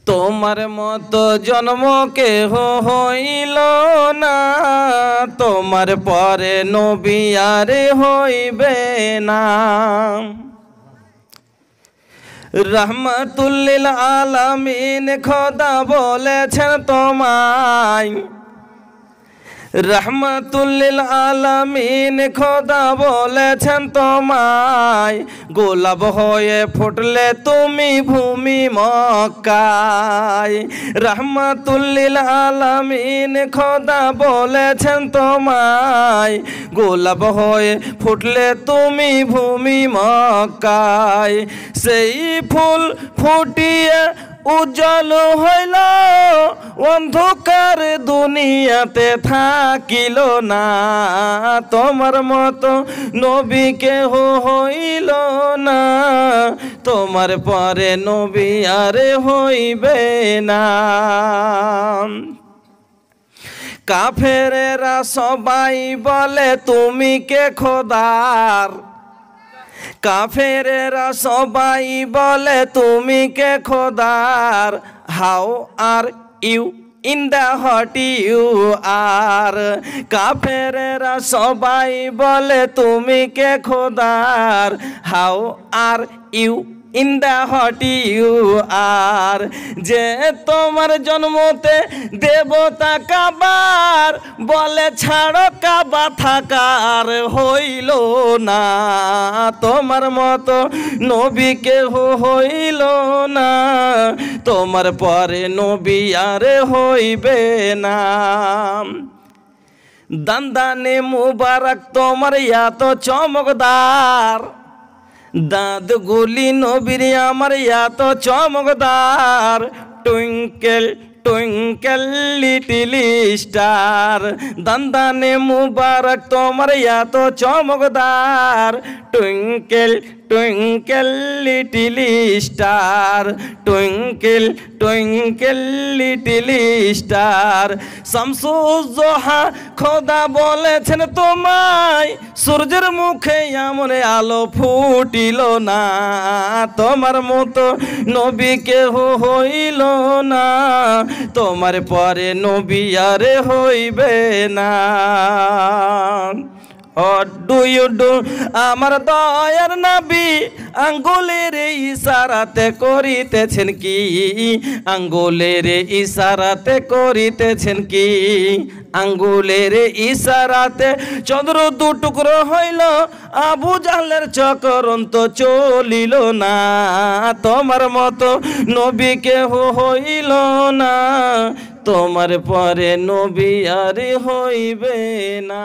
তোমার মতো জন্ম কেহ হইল না, তোমার পরে নবী আর হইবে না। রহমাতুল লিল আলামিন খোদা বলেছেন তোমায়, রহমাতুল লিল আলামিন খোদা বলেছেন তোমায়, গোলাপ হয়ে ফুটলে তুমি ভূমি মক্কায়। রহমাতুল লিল আলামিন খোদা বলেছেন তোমায়, গোলাপ হয়ে ফুটলে তুমি ভূমি মক্কায়। সেই ফুল ফুটিয়ে উজ্জ্বল হইল, অন্ধকার দুনিয়াতে থাকিল না। তোমার মতো নবী কেহ হইল না, তোমার পরে নবী আর হইবে না। কাফেরেরা সবাই বলে তুমি কে খোদার, কাফেরেরা সবাই বলে তুমি কে খোদার। How are you in the hot you are. কাফেরেরা সবাই বলে তুমি কে খোদার। How are you in the hot you are. যে তোমার জন্মতে দেবতা কাবার, বলে ছাড়ো কাবা থাকার হইল না। তোমার মতো নবী কেহ হইল না, তোমার পরে নবী আর হইবে না। দান্দানে মুবারক তোমার এত চমকদার, দাঁত গুলি নবীর আমার এত চমকদার। টুইঙ্কেল টুইঙ্কেল লিটিল স্টার, দান্দানে মুবারক তোমার এত চমকদার। Twinkle twinkle little star, twinkle twinkle little star. শামসুজ্জোহা খোদা বলেছেন তোমায়, সূর্যের মুখে এমন আলো ফুটিল না। তোমার মতো নবী কেহ হইল না, তোমার পরে নবী আর হইবে না। What do you do আমার দয়ার নবী, আঙ্গুলের ইশারাতে করিতেছেন কি, আঙ্গুলের ইশারাতে করিতেছেন কি। আঙ্গুলের ইশারাতে চন্দ্র দু টুকরো হইল, আবু জাহলের চক্রান্ত চলিল না। তোমার মতো নবী কেহ হইল না, তোমার পরে নবী আর হইবে না।